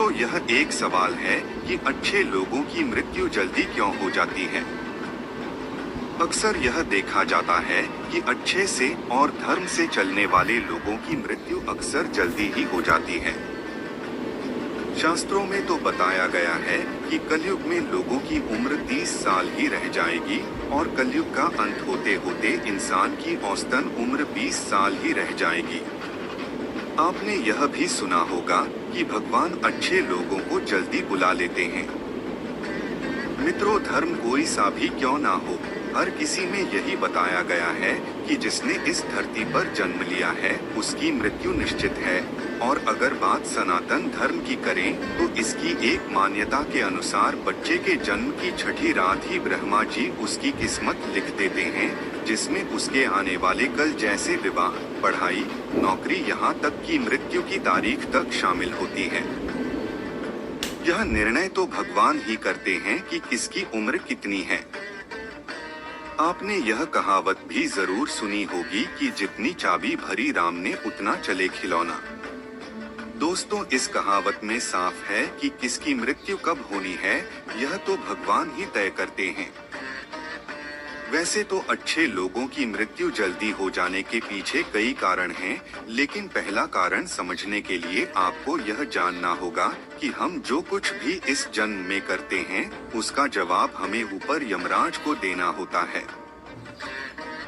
तो यह एक सवाल है कि अच्छे लोगों की मृत्यु जल्दी क्यों हो जाती है। अक्सर यह देखा जाता है कि अच्छे से और धर्म से चलने वाले लोगों की मृत्यु अक्सर जल्दी ही हो जाती है। शास्त्रों में तो बताया गया है कि कलयुग में लोगों की उम्र 30 साल ही रह जाएगी और कलयुग का अंत होते होते इंसान की औसतन उम्र 20 साल ही रह जाएगी। आपने यह भी सुना होगा कि भगवान अच्छे लोगों को जल्दी बुला लेते हैं। मित्रों, धर्म कोई सा भी क्यों ना हो, हर किसी में यही बताया गया है कि जिसने इस धरती पर जन्म लिया है उसकी मृत्यु निश्चित है। और अगर बात सनातन धर्म की करें तो इसकी एक मान्यता के अनुसार बच्चे के जन्म की छठी रात ही ब्रह्मा जी उसकी किस्मत लिख देते हैं, जिसमें उसके आने वाले कल जैसे विवाह, पढ़ाई, नौकरी, यहाँ तक कि मृत्यु की तारीख तक शामिल होती है। यह निर्णय तो भगवान ही करते हैं कि किसकी उम्र कितनी है। आपने यह कहावत भी जरूर सुनी होगी कि जितनी चाबी भरी राम ने उतना चले खिलौना। दोस्तों, इस कहावत में साफ है कि किसकी मृत्यु कब होनी है यह तो भगवान ही तय करते हैं। वैसे तो अच्छे लोगों की मृत्यु जल्दी हो जाने के पीछे कई कारण हैं, लेकिन पहला कारण समझने के लिए आपको यह जानना होगा कि हम जो कुछ भी इस जन्म में करते हैं उसका जवाब हमें ऊपर यमराज को देना होता है।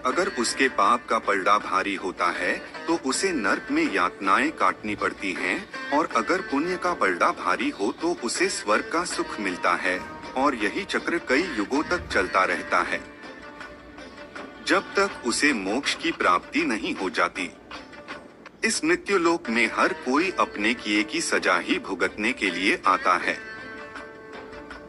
अगर उसके पाप का पलड़ा भारी होता है तो उसे नर्क में यातनाएं काटनी पड़ती हैं, और अगर पुण्य का पलड़ा भारी हो तो उसे स्वर्ग का सुख मिलता है, और यही चक्र कई युगों तक चलता रहता है जब तक उसे मोक्ष की प्राप्ति नहीं हो जाती। इस मृत्युलोक में हर कोई अपने किए की सजा ही भुगतने के लिए आता है।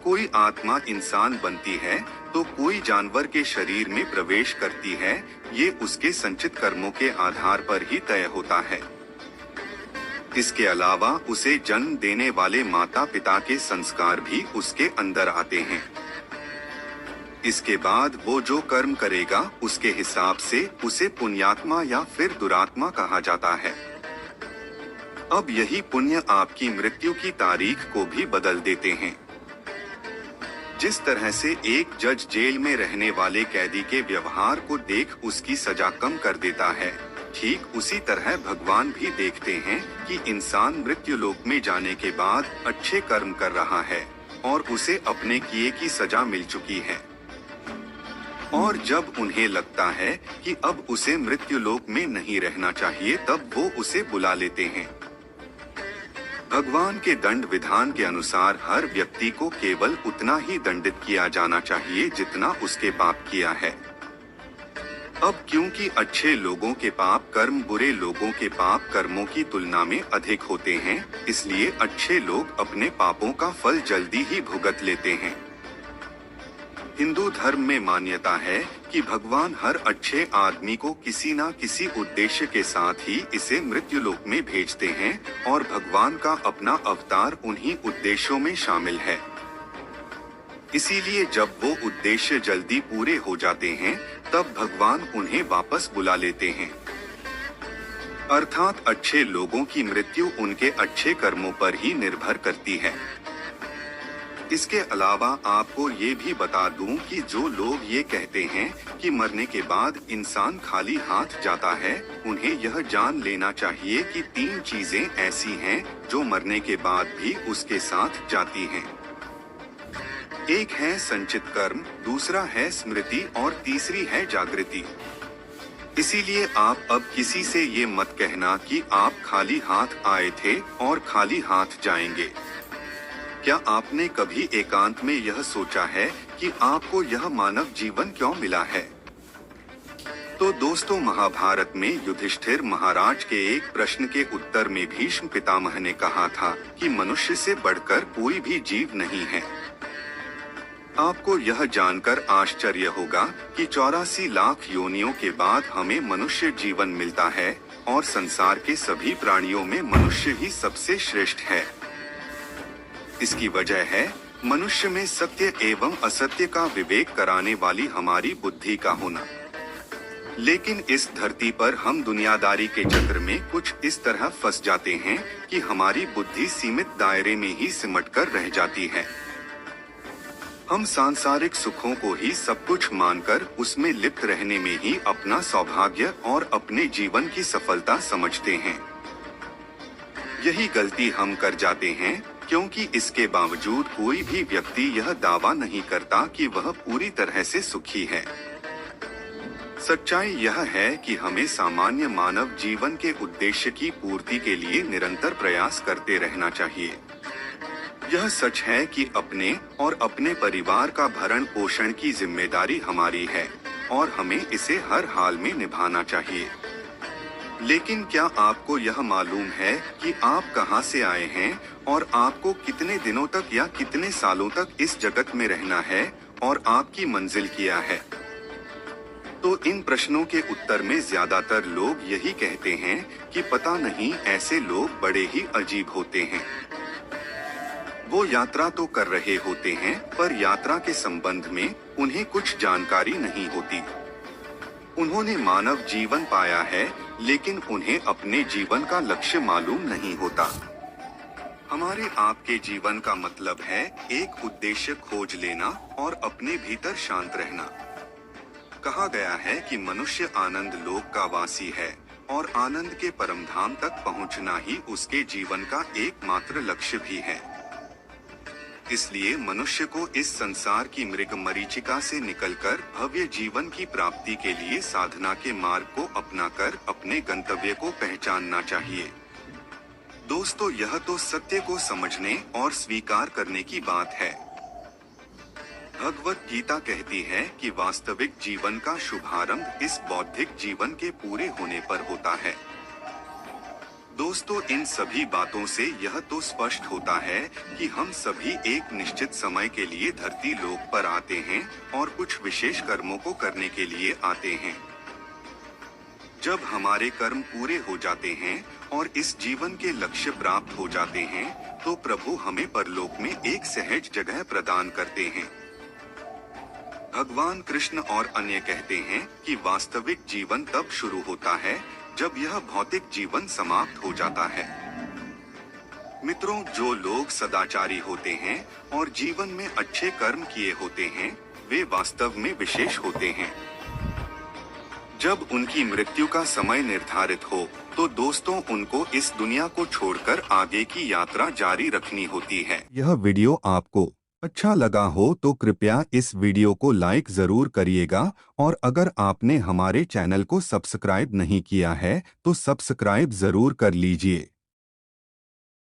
कोई आत्मा इंसान बनती है तो कोई जानवर के शरीर में प्रवेश करती है, ये उसके संचित कर्मों के आधार पर ही तय होता है। इसके अलावा उसे जन्म देने वाले माता पिता के संस्कार भी उसके अंदर आते हैं। इसके बाद वो जो कर्म करेगा उसके हिसाब से उसे पुण्यात्मा या फिर दुरात्मा कहा जाता है। अब यही पुण्य आपकी मृत्यु की तारीख को भी बदल देते हैं। जिस तरह से एक जज जेल में रहने वाले कैदी के व्यवहार को देख उसकी सजा कम कर देता है, ठीक उसी तरह भगवान भी देखते हैं कि इंसान मृत्युलोक में जाने के बाद अच्छे कर्म कर रहा है और उसे अपने किए की सजा मिल चुकी है। और जब उन्हें लगता है कि अब उसे मृत्युलोक में नहीं रहना चाहिए, तब वो उसे बुला लेते हैं। भगवान के दंड विधान के अनुसार हर व्यक्ति को केवल उतना ही दंडित किया जाना चाहिए जितना उसके पाप किया है। अब क्योंकि अच्छे लोगों के पाप कर्म बुरे लोगों के पाप कर्मों की तुलना में अधिक होते हैं, इसलिए अच्छे लोग अपने पापों का फल जल्दी ही भुगत लेते हैं। हिंदू धर्म में मान्यता है कि भगवान हर अच्छे आदमी को किसी न किसी उद्देश्य के साथ ही इसे मृत्युलोक में भेजते हैं, और भगवान का अपना अवतार उन्हीं उद्देश्यों में शामिल है। इसीलिए जब वो उद्देश्य जल्दी पूरे हो जाते हैं तब भगवान उन्हें वापस बुला लेते हैं। अर्थात अच्छे लोगों की मृत्यु उनके अच्छे कर्मों पर ही निर्भर करती है। इसके अलावा आपको ये भी बता दूं कि जो लोग ये कहते हैं कि मरने के बाद इंसान खाली हाथ जाता है, उन्हें यह जान लेना चाहिए कि 3 चीजें ऐसी हैं जो मरने के बाद भी उसके साथ जाती हैं। एक है संचित कर्म, दूसरा है स्मृति और तीसरी है जागृति। इसीलिए आप अब किसी से ये मत कहना कि आप खाली हाथ आए थे और खाली हाथ जाएंगे। क्या आपने कभी एकांत में यह सोचा है कि आपको यह मानव जीवन क्यों मिला है? तो दोस्तों, महाभारत में युधिष्ठिर महाराज के एक प्रश्न के उत्तर में भीष्म पितामह ने कहा था कि मनुष्य से बढ़कर कोई भी जीव नहीं है। आपको यह जानकर आश्चर्य होगा कि 84 लाख योनियों के बाद हमें मनुष्य जीवन मिलता है, और संसार के सभी प्राणियों में मनुष्य ही सबसे श्रेष्ठ है। इसकी वजह है मनुष्य में सत्य एवं असत्य का विवेक कराने वाली हमारी बुद्धि का होना। लेकिन इस धरती पर हम दुनियादारी के चक्र में कुछ इस तरह फंस जाते हैं कि हमारी बुद्धि सीमित दायरे में ही सिमट कर रह जाती है। हम सांसारिक सुखों को ही सब कुछ मानकर उसमें लिप्त रहने में ही अपना सौभाग्य और अपने जीवन की सफलता समझते हैं। यही गलती हम कर जाते हैं, क्योंकि इसके बावजूद कोई भी व्यक्ति यह दावा नहीं करता कि वह पूरी तरह से सुखी है। सच्चाई यह है कि हमें सामान्य मानव जीवन के उद्देश्य की पूर्ति के लिए निरंतर प्रयास करते रहना चाहिए। यह सच है कि अपने और अपने परिवार का भरण पोषण की जिम्मेदारी हमारी है और हमें इसे हर हाल में निभाना चाहिए। लेकिन क्या आपको यह मालूम है कि आप कहां से आए हैं और आपको कितने दिनों तक या कितने सालों तक इस जगत में रहना है और आपकी मंजिल क्या है? तो इन प्रश्नों के उत्तर में ज्यादातर लोग यही कहते हैं कि पता नहीं, ऐसे लोग बड़े ही अजीब होते हैं। वो यात्रा तो कर रहे होते हैं, पर यात्रा के संबंध में उन्हें कुछ जानकारी नहीं होती। उन्होंने मानव जीवन पाया है, लेकिन उन्हें अपने जीवन का लक्ष्य मालूम नहीं होता। हमारे आपके जीवन का मतलब है एक उद्देश्य खोज लेना और अपने भीतर शांत रहना। कहा गया है कि मनुष्य आनंद लोक का वासी है और आनंद के परमधाम तक पहुंचना ही उसके जीवन का एकमात्र लक्ष्य भी है। इसलिए मनुष्य को इस संसार की मृग मरीचिका से निकलकर भव्य जीवन की प्राप्ति के लिए साधना के मार्ग को अपनाकर अपने गंतव्य को पहचानना चाहिए। दोस्तों, यह तो सत्य को समझने और स्वीकार करने की बात है। भगवत गीता कहती है कि वास्तविक जीवन का शुभारंभ इस बौद्धिक जीवन के पूरे होने पर होता है। दोस्तों, इन सभी बातों से यह तो स्पष्ट होता है कि हम सभी एक निश्चित समय के लिए धरती लोक पर आते हैं और कुछ विशेष कर्मों को करने के लिए आते हैं। जब हमारे कर्म पूरे हो जाते हैं और इस जीवन के लक्ष्य प्राप्त हो जाते हैं, तो प्रभु हमें परलोक में एक सहज जगह प्रदान करते हैं। भगवान कृष्ण और अन्य कहते हैं कि वास्तविक जीवन तब शुरू होता है जब यह भौतिक जीवन समाप्त हो जाता है। मित्रों, जो लोग सदाचारी होते हैं और जीवन में अच्छे कर्म किए होते हैं, वे वास्तव में विशेष होते हैं। जब उनकी मृत्यु का समय निर्धारित हो, तो दोस्तों उनको इस दुनिया को छोड़कर आगे की यात्रा जारी रखनी होती है। यह वीडियो आपको अच्छा लगा हो तो कृपया इस वीडियो को लाइक जरूर करिएगा और अगर आपने हमारे चैनल को सब्सक्राइब नहीं किया है तो सब्सक्राइब जरूर कर लीजिए।